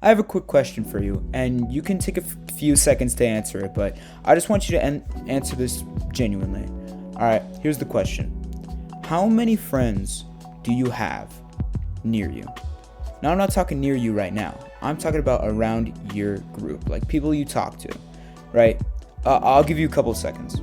I have a quick question for you, and you can take a few seconds to answer it, but I just want you to answer this genuinely. Alright, here's the question. How many friends do you have near you? Now, I'm not talking near you right now. I'm talking about around your group, like people you talk to, right? I'll give you a couple seconds.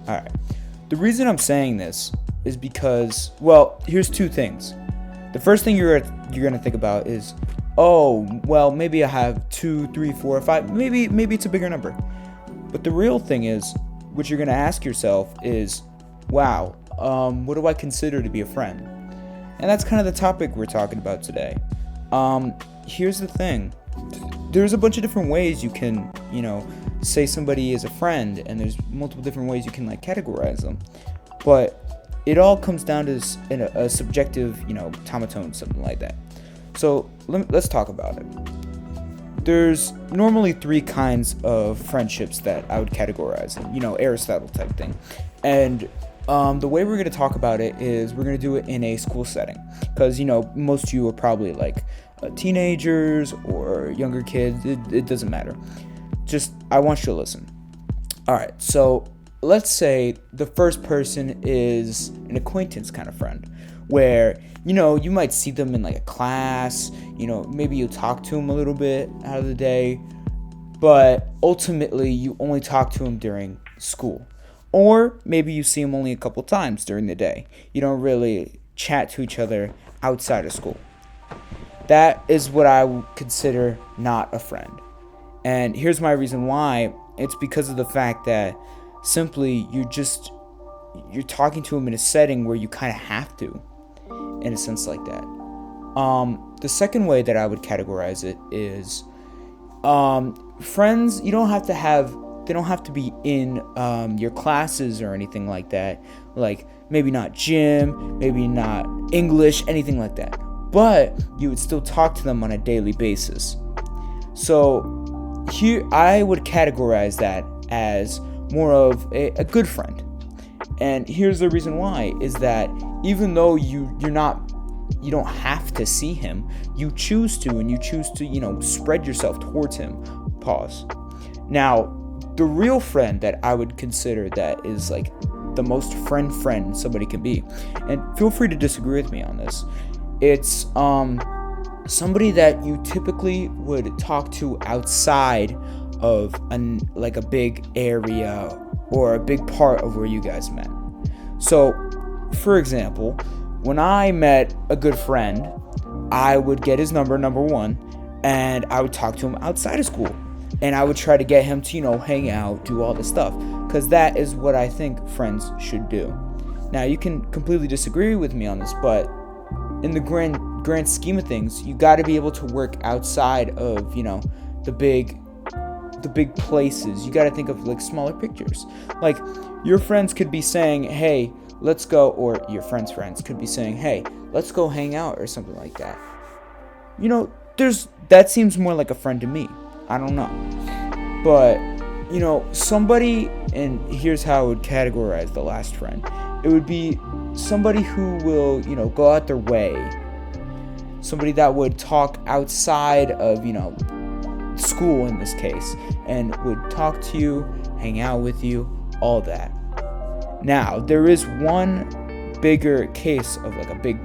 Alright. The reason I'm saying this is because, well, here's two things. The first thing you're gonna think about is, oh, well, maybe I have 2, 3, 4, 5. Maybe it's a bigger number. But the real thing is, what you're gonna ask yourself is, wow, what do I consider to be a friend? And that's kind of the topic we're talking about today. Here's the thing. There's a bunch of different ways you can, say somebody is a friend, and there's multiple different ways you can categorize them. But it all comes down to a subjective, tomatone, something like that. So let's talk about it. There's normally 3 kinds of friendships that I would categorize, Aristotle type thing. And the way we're going to talk about it is we're going to do it in a school setting. Because, most of you are probably teenagers or younger kids. It doesn't matter. Just, I want you to listen. Alright, so let's say the first person is an acquaintance kind of friend. Where, you might see them in a class. Maybe you talk to them a little bit out of the day. But ultimately, you only talk to them during school. Or maybe you see them only a couple times during the day. You don't really chat to each other outside of school. That is what I would consider not a friend. And here's my reason why. It's because of the fact that simply you're talking to them in a setting where you kind of have to, in a sense like that. The second way that I would categorize it is friends. They don't have to be in your classes or anything like that. Maybe not gym, maybe not English, anything like that. But you would still talk to them on a daily basis. So here I would categorize that as more of a good friend. And here's the reason why, is that even though you don't have to see him, you choose to, and you choose to, spread yourself towards him. Pause. Now, the real friend that I would consider that is the most friend somebody can be, and feel free to disagree with me on this, it's somebody that you typically would talk to outside of a big area or a big part of where you guys met. So, for example, when I met a good friend, I would get his number one, and I would talk to him outside of school. And I would try to get him to, hang out, do all this stuff. Because that is what I think friends should do. Now, you can completely disagree with me on this, but in the grand scheme of things, you got to be able to work outside of, the big places. You got to think of smaller pictures. Your friends could be saying, hey, let's go, or your friends' friends could be saying, hey, let's go hang out, or something like that. That seems more like a friend to me. I don't know. But, somebody, and here's how I would categorize the last friend. It would be somebody who will, go out their way. Somebody that would talk outside of, school in this case, and would talk to you, hang out with you, all that. Now, there is one bigger case of a big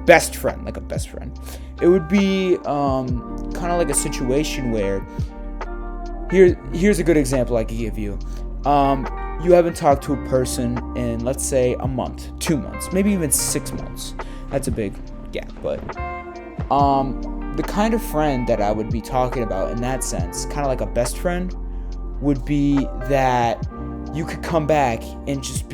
best friend, a best friend. It would be kind of a situation where here's a good example I could give you. You haven't talked to a person in, let's say, a month, 2 months, maybe even 6 months. That's a big gap, but the kind of friend that I would be talking about in that sense, kind of like a best friend, would be that you could come back and just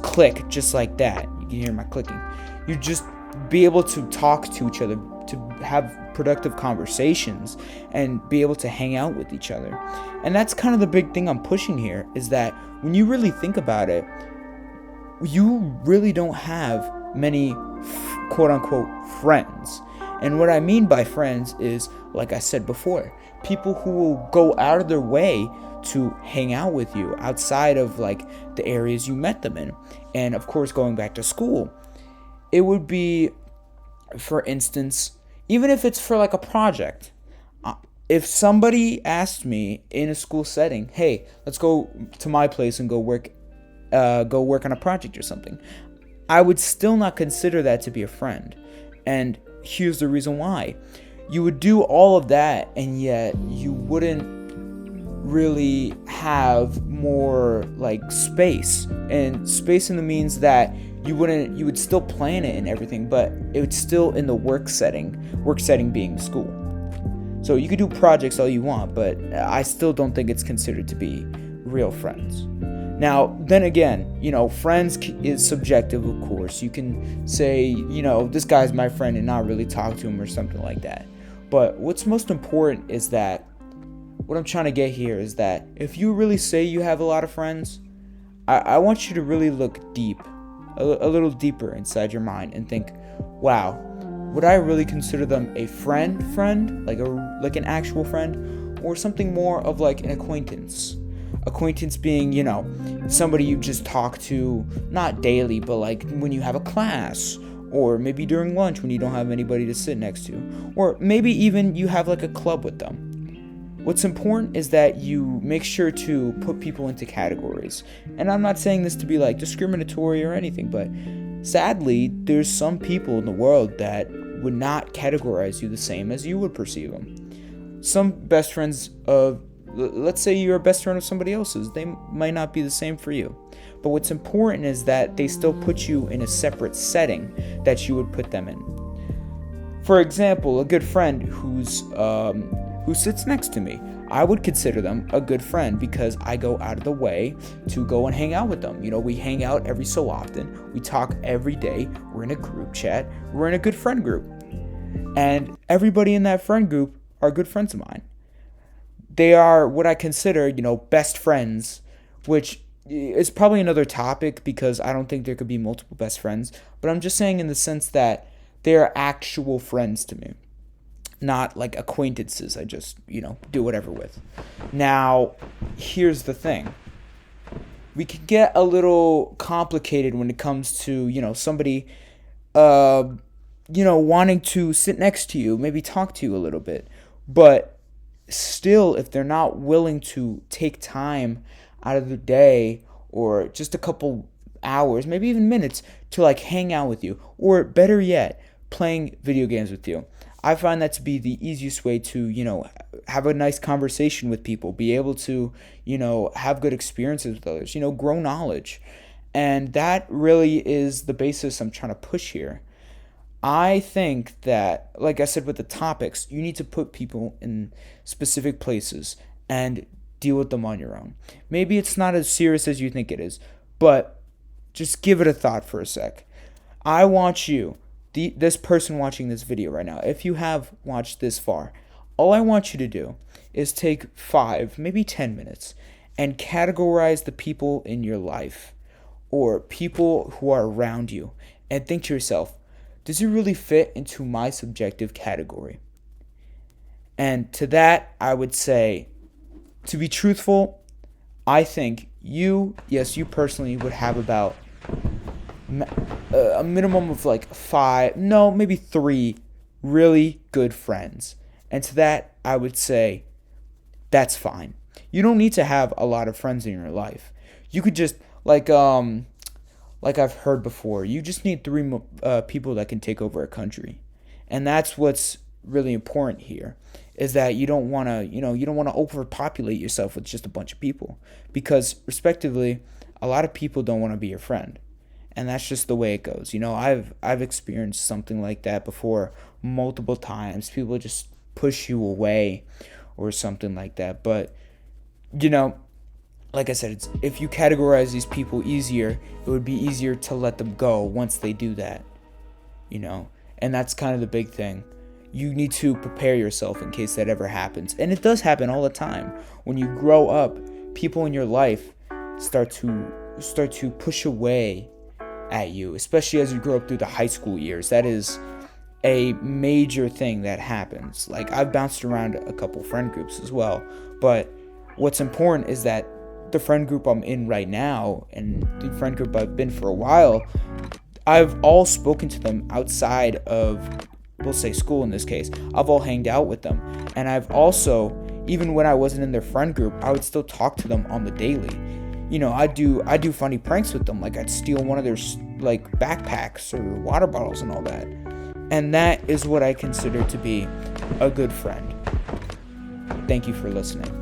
click just like that. You can hear my clicking. You just be able to talk to each other, to have productive conversations, and be able to hang out with each other. And that's kind of the big thing I'm pushing here, is that when you really think about it, you really don't have many quote-unquote friends. And what I mean by friends is, like I said before, people who will go out of their way to hang out with you outside of the areas you met them in. And of course, going back to school, it would be For instance, even if it's for like a project, if somebody asked me in a school setting, hey, let's go to my place and go work on a project or something, I would still not consider that to be a friend. And here's the reason why. You would do all of that, and yet you wouldn't really have more like space. And space in the means that you would still plan it and everything, but it's still in the work setting being school. So you could do projects all you want, but I still don't think it's considered to be real friends. Now, then again, friends is subjective, of course. You can say, this guy's my friend and not really talk to him or something like that. But what's most important is that, what I'm trying to get here is that if you really say you have a lot of friends, I want you to really look deep, a little deeper inside your mind and think, wow, would I really consider them a friend, like an actual friend, or something more of like an acquaintance? Acquaintance being, somebody you just talk to, not daily, but like when you have a class, or maybe during lunch when you don't have anybody to sit next to, or maybe even you have like a club with them. What's important is that you make sure to put people into categories. And I'm not saying this to be like discriminatory or anything, but sadly, there's some people in the world that would not categorize you the same as you would perceive them. Some best friends let's say you're a best friend of somebody else's, they might not be the same for you. But what's important is that they still put you in a separate setting that you would put them in. For example, a good friend who sits next to me, I would consider them a good friend because I go out of the way to go and hang out with them. We hang out every so often. We talk every day. We're in a group chat. We're in a good friend group. And everybody in that friend group are good friends of mine. They are what I consider, best friends, which is probably another topic because I don't think there could be multiple best friends. But I'm just saying in the sense that they are actual friends to me, not like acquaintances I just, do whatever with. Now, here's the thing. We can get a little complicated when it comes to, somebody, wanting to sit next to you, maybe talk to you a little bit. But still, if they're not willing to take time out of the day or just a couple hours, maybe even minutes, to like hang out with you, or better yet, playing video games with you, I find that to be the easiest way to, have a nice conversation with people, be able to, have good experiences with others, grow knowledge. And that really is the basis I'm trying to push here. I think that, like I said with the topics, you need to put people in specific places and deal with them on your own. Maybe it's not as serious as you think it is, but just give it a thought for a sec. I want you, this person watching this video right now, if you have watched this far, all I want you to do is take 5, maybe 10 minutes and categorize the people in your life or people who are around you and think to yourself, does it really fit into my subjective category? And to that, I would say, to be truthful, I think you personally would have about a minimum of like 5, no, maybe 3 really good friends. And to that, I would say, that's fine. You don't need to have a lot of friends in your life. You could just, like I've heard before, you just need 3 people that can take over a country. And that's what's really important here, is that you don't want to overpopulate yourself with just a bunch of people, because respectively, a lot of people don't want to be your friend. And that's just the way it goes. I've experienced something like that before multiple times. People just push you away or something like that. But, like I said, if you categorize these people easier, it would be easier to let them go once they do that, and that's kind of the big thing. You need to prepare yourself in case that ever happens. And it does happen all the time. When you grow up, people in your life start to push away at you, especially as you grow up through the high school years. That is a major thing that happens. Like, I've bounced around a couple friend groups as well, but what's important is that the friend group I'm in right now and the friend group I've been for a while, I've all spoken to them outside of, we'll say school in this case. I've all hanged out with them. And I've also, even when I wasn't in their friend group, I would still talk to them on the daily. I do funny pranks with them. Like I'd steal one of their like backpacks or water bottles and all that. And that is what I consider to be a good friend. Thank you for listening.